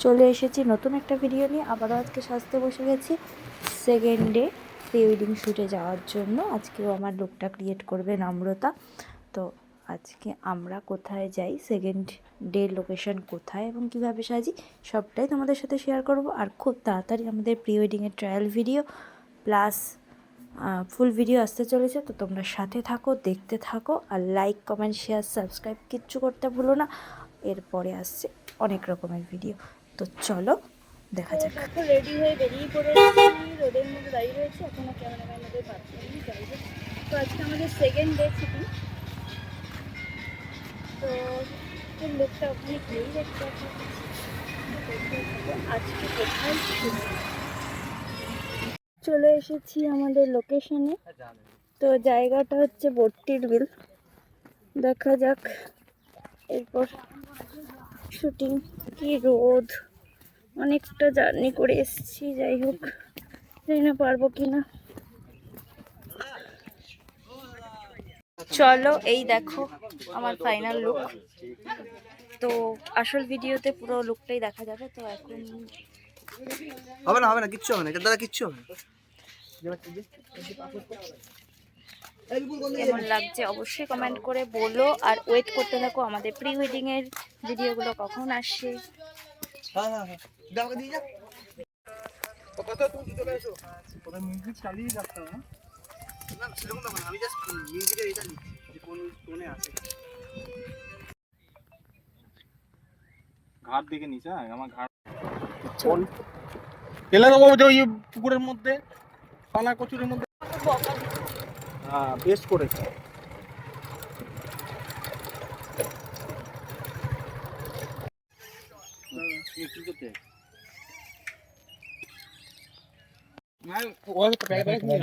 চলে এসেছি নতুন একটা ভিডিও নিয়ে। আবারও আজকে সাজতে বসে গেছি সেকেন্ড ডে প্রি ওয়েডিং শ্যুটে যাওয়ার জন্য। আজকেও আমার লুকটা ক্রিয়েট করবে নম্রতা। তো আজকে আমরা কোথায় যাই, সেকেন্ড ডে লোকেশন কোথায় এবং কীভাবে সাজি সবটাই তোমাদের সাথে শেয়ার করব। আর খুব তাড়াতাড়ি আমাদের প্রি ওয়েডিংয়ের trial video plus full video আসতে চলেছে। তো তোমরা সাথে থাকো, দেখতে থাকো, আর লাইক কমেন্ট শেয়ার সাবস্ক্রাইব কিচ্ছু করতে ভুলো না। এরপরে আসছে অনেক রকমের ভিডিও। তো চলো দেখা যাক। এখন রেডি হয়ে বেরিয়ে পড়েছি, রোদের মধ্যে দাঁড়িয়ে রয়েছে, এখনও ক্যামেরাম্যান আমাদের বাদ করেনি। যাই হোক, তো আজকে আমাদের সেকেন্ড ডে ছুটি। তো লোকটা ওখানে গিয়েই দেখতে আজকে কোথায় ছুটি। চলে এসেছি আমাদের লোকেশনে। তো জায়গাটা হচ্ছে বট্টির বিল। দেখা যাক এরপর শুটিং। কি রোদ, অনেকটা জার্নি করে এসেছি। যাই হোক, জানি না পারবো কিনা। চলো, এই দেখো আমার ফাইনাল লুক। তো আসল ভিডিওতে পুরো লুকটাই দেখা যাবে। তো এখন হবে না কিচ্ছু হবে না দাদা, কিচ্ছু হবে না। কেমন লাগছে অবশ্যই কমেন্ট করে বলো, আর ওয়েট করতে থাকো আমাদের প্রি ওয়েডিং এর ভিডিওগুলো কখন আসে। ঘাট দেখে নিস, আমার ঘাট পুকুরের মধ্যে পালা কচুরের মধ্যে বেস্ট করেছে।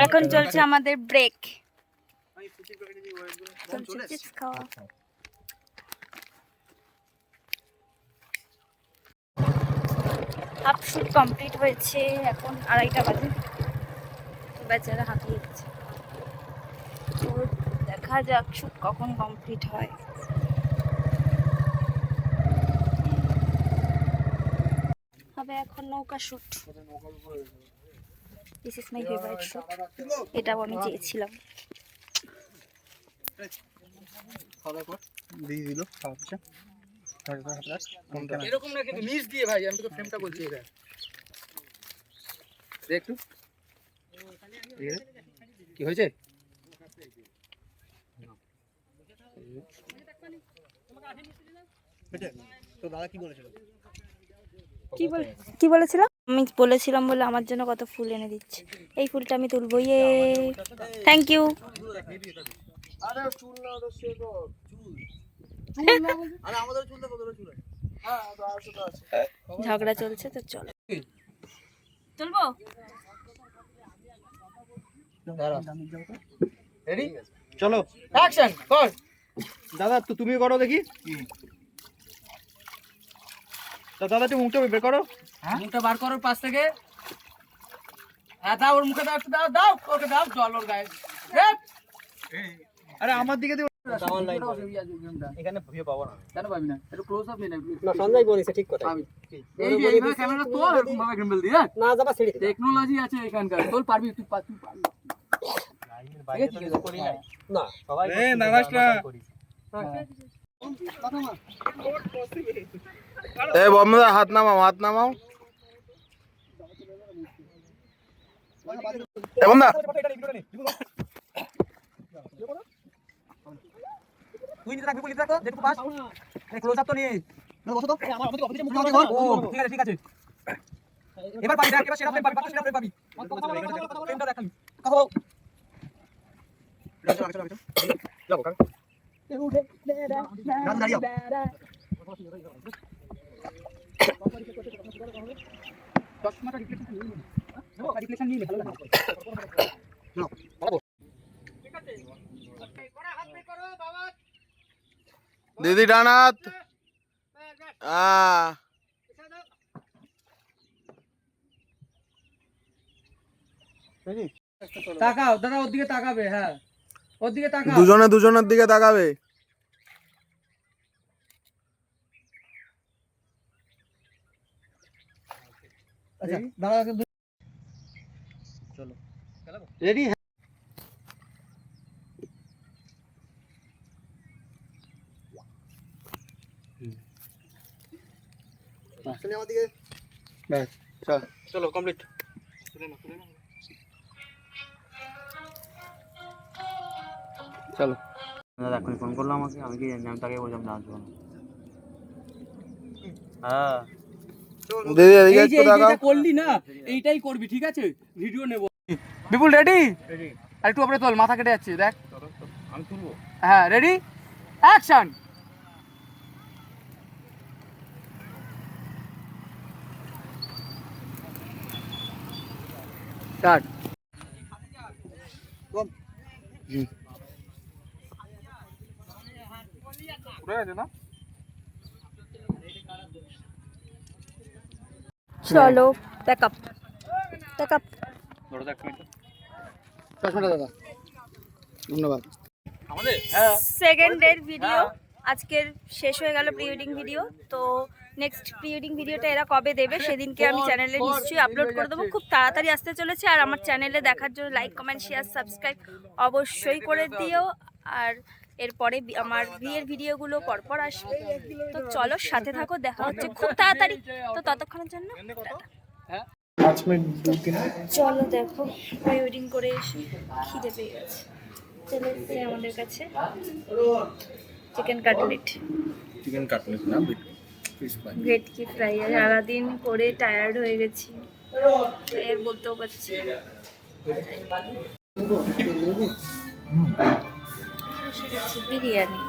এখন চলছে আমাদের ব্রেক। খাওয়া হাফ শুট কমপ্লিট হয়েছে, এখন 2:30 বাজে। তো বেচারা হাঁপিয়ে গেছে। তো দেখা যাক শুট কখন কমপ্লিট হয়। হবে এখন নৌকা shoot. This is my favourite shoot. এটাও আমি চেয়েছিলাম। এরকম না কিন্তু নিচ দিয়ে ভাই, আমি তোকে ফ্রেমটা বলছি। এটা দেখ একটু কি হয়েছে। তো দাদা কি বলেছিল? কি বলেছিলাম? আমি বলেছিলাম বলে আমার জন্য কত ফুল এনে দিচ্ছে। এই ফুলটা আমি তুলবো। ইয়ে, থ্যাংক ইউ। আরে চুল না, ওটা সে তো চুল আরে আমাদের চুল দেখো, তোর চুল আছে। ঝগড়া চলছে, তো চলো তুলবো। রেডি, চলো অ্যাকশন কর। দাদা তো তুমি করো দেখি। দাদা একটু মুখটা বের করো। মুখটা বার করো পাশ থেকে। হ্যাঁ দাও, ওর মুখে দাও, একটু দাও, দাও ওকে, দাও জল ওর গায়ে। আরে আমার দিকে দিও। এখানে ভিউ পাবো না। কেন পাবি না? একটু ক্লোজ আপ নিন। না সঞ্জয় বলেছে ঠিক কথা। এই যে এইভাবে ক্যামেরা তো এরকম ভাবে গেমবেল দিয়ে না যাবা ছেড়ে। টেকনোলজি আছে এখানকার, তোর পারবি, তুই পারবি। বাইরে তো করি নাই না সবাই। এ নারাজটা এ বমদা, হাত নামাও, হাত নামাও। এ বমদা তুই নিতে থাকবি, বলি থাকো যেটুকু পাস। এই ক্লোজ আপ তো নিয়ে না, বসো তো। আমার অপোজিটে মুখ দিকে ঘর। ও ঠিক আছে ঠিক আছে। এবার পাবি, দেখ এবার সেরা ফ্রেম পাবি, পাঁচটা সেরা ফ্রেম পাবি। ফ্রেমটা দেখাবি। কথা বল। যাও কাকা। এ উঠে গান দাঁড়িয়ে চশমাটা রিফ্লেকশন নিয়ে নে। নাও রিফ্লেকশন নিয়ে নে, ভালো লাগে। নাও ভালো। ঠিক আছে করা হাত পে করো বাবা। দিদি ডানাত তাকাও দাদা, ওর দিকে তাকাবে। হ্যাঁ ওর দিকে তাকাও, দুজনের দিকে তাকাবে। আচ্ছা দাঁড়া চলো রেডি চলো কমপ্লিট চলো দাদা এখন ফোন করলাম আমাকে আমি কি জানি আমি তাকে বললাম না আসবো না হ্যাঁ এই যে এইটা করলি না এইটাই করবি ঠিক আছে ভিডিও নেব বিপুল রেডি আর একটু আপনি তোল মাথা কেটে যাচ্ছে দেখ আমি তুলবো হ্যাঁ রেডি অ্যাকশন স্টার্ট পুরো আছে না চলো প্যাক আপ ধরো এক মিনিট দাদা ধন্যবাদ আমাদের সেকেন্ডের ভিডিও আজকের শেষ হয়ে গেল প্রি ওয়েডিং ভিডিও। তো নেক্সট প্রি ওয়েডিং ভিডিওটা এরা কবে দেবে সেদিনকে আমি চ্যানেলে নিশ্চয়ই আপলোড করে দেবো, খুব তাড়াতাড়ি আসতে চলেছে। আর আমার চ্যানেলে দেখার জন্য লাইক কমেন্ট শেয়ার সাবস্ক্রাইব অবশ্যই করে দিও। আর এরপরে আমার বিয়ের ভিডিওগুলো পরপর আসবে, তো চলো সাথে থাকো, দেখা হচ্ছে খুব তাড়াতাড়ি। তো ততক্ষণের জন্য টাটা। 5 মিনিট 2-3 চলো দেখো প্রি ওয়েডিং করে এসে খিদে পেয়ে গেছে, চলে এসেছে আমাদের কাছে চিকেন কাটলেট, না ফিশ ফ্রাই ভেটকি ফ্রাই। সারাদিন করে টায়ার্ড হয়ে গেছি, এর বলতেও পারছি বিরিয়ানি।